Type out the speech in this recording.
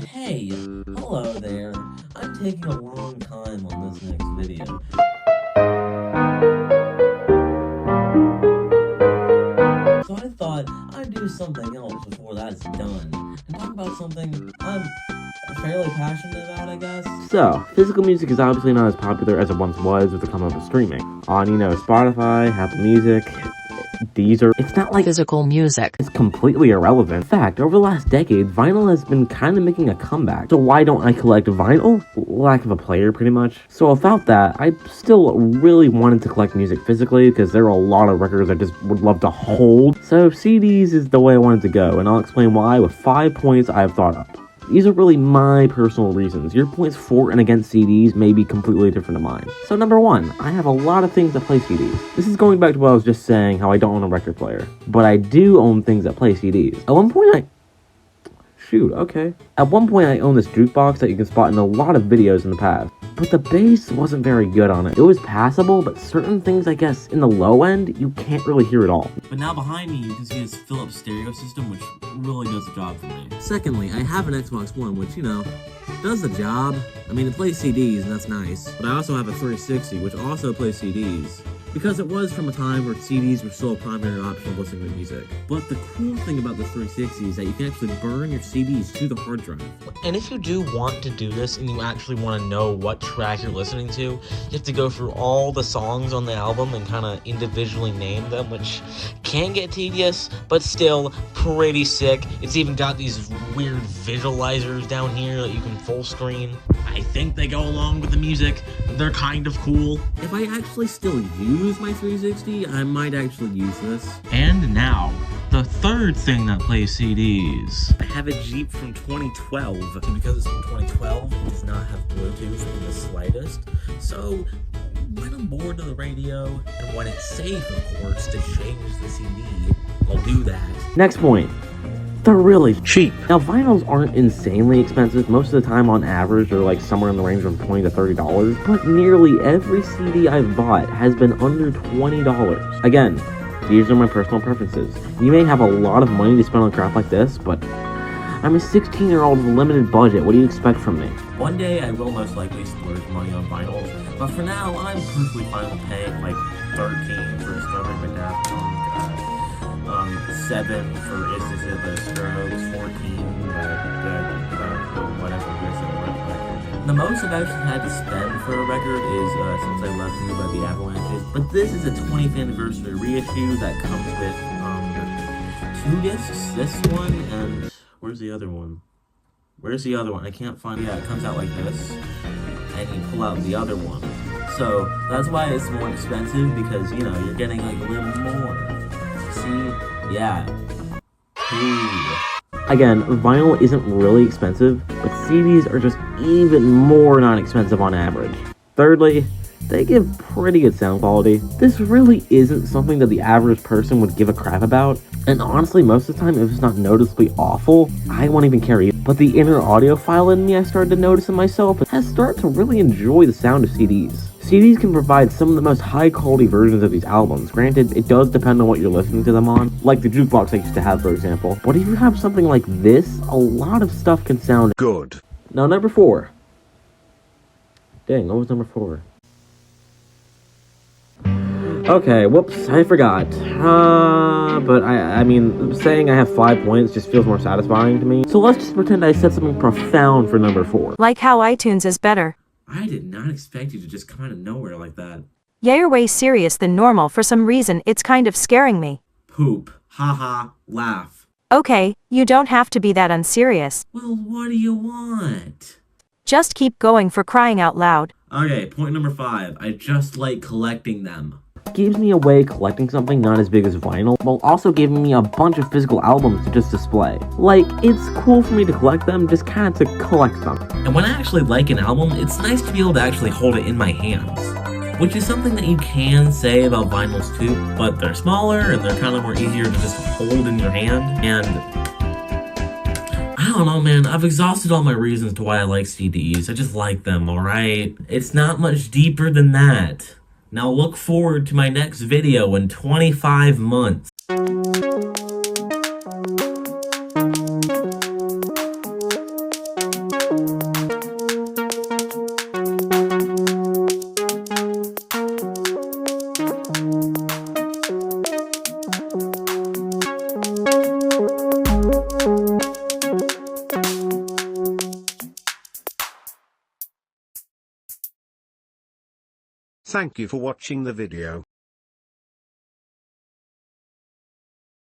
hey, hello there. I'm taking a long time on this next video. So I thought I'd do something else before that's done, and talk about something I'm fairly passionate about, I guess. So, physical music is obviously not as popular as it once was with the coming up of streaming. On, Spotify, Apple Music, Deezer. It's not like physical music it's completely irrelevant. In fact, over the last decade, vinyl has been kind of making a comeback. So why don't I collect vinyl? Lack of a player, pretty much. So without that, I still really wanted to collect music physically because there are a lot of records I just would love to hold. So CDs is the way I wanted to go, and I'll explain why with 5 points I have thought up. These are really my personal reasons. Your points for and against CDs may be completely different to mine. So number 1, I have a lot of things that play CDs. This is going back to what I was just saying, how I don't own a record player. But I do own things that play CDs. At one point I owned this jukebox that you can spot in a lot of videos in the past. But the bass wasn't very good on it. It was passable, but certain things, I guess, in the low end, you can't really hear at all. But now behind me, you can see this Philips stereo system, which really does the job for me. Secondly, I have an Xbox One, which, does the job. I mean, it plays CDs, and that's nice. But I also have a 360, which also plays CDs. Because it was from a time where CDs were still a primary option of listening to music. But the cool thing about the 360 is that you can actually burn your CDs to the hard drive. And if you do want to do this and you actually want to know what track you're listening to, you have to go through all the songs on the album and kind of individually name them, which can get tedious, but still pretty sick. It's even got these weird visualizers down here that you can full screen. I think they go along with the music. They're kind of cool. If I actually still use my 360, I might actually use this. And now, the third thing that plays CDs. I have a Jeep from 2012. And because it's from 2012, it does not have Bluetooth in the slightest. So, when I'm bored of the radio, and when it's safe, of course, to change the CD, I'll do that. Next point. They're really cheap. Now, vinyls aren't insanely expensive. Most of the time, on average, they're like somewhere in the range of $20 to $30. But nearly every CD I've bought has been under $20. Again, these are my personal preferences. You may have a lot of money to spend on crap like this, but I'm a 16-year-old with a limited budget. What do you expect from me? One day, I will most likely splurge money on vinyls. But for now, I'm perfectly fine with paying like $13 for Strawberry Banana. 7 for Instances of the Strokes, 14, whatever The most I've actually had to spend for a record is Since I Left You by the Avalanches. But this is a 20th anniversary reissue that comes with 2 discs. This one, and where's the other one? I can't find it. Yeah, it comes out like this, and you pull out the other one. So that's why it's more expensive, because, you're getting like a little more. See? Yeah. Again, vinyl isn't really expensive, but CDs are just even more non-expensive on average. Thirdly, they give pretty good sound quality. This really isn't something that the average person would give a crap about, and honestly, most of the time, if it's not noticeably awful, I won't even care either. But the inner audiophile in me I started to notice in myself has started to really enjoy the sound of CDs. CDs can provide some of the most high-quality versions of these albums. Granted, it does depend on what you're listening to them on, like the jukebox I used to have, for example. But if you have something like this, a lot of stuff can sound good. Now, number 4. Dang, what was number 4? Okay, whoops, I forgot. But I mean, saying I have 5 points just feels more satisfying to me. So let's just pretend I said something profound for number 4. Like how iTunes is better. I did not expect you to just come out of nowhere like that. Yeah, you're way serious than normal. For some reason, it's kind of scaring me. Poop. Haha. Laugh. Okay, you don't have to be that unserious. Well, what do you want? Just keep going, for crying out loud. Okay, point number 5. I just like collecting them. Gives me away collecting something not as big as vinyl, while also giving me a bunch of physical albums to just display. Like, it's cool for me to collect them, just kind of to collect them. And when I actually like an album, it's nice to be able to actually hold it in my hands. Which is something that you can say about vinyls too, but they're smaller and they're kind of more easier to just hold in your hand. And I don't know, man, I've exhausted all my reasons to why I like CDs. I just like them, alright? It's not much deeper than that. Now look forward to my next video in 25 months. Thank you for watching the video.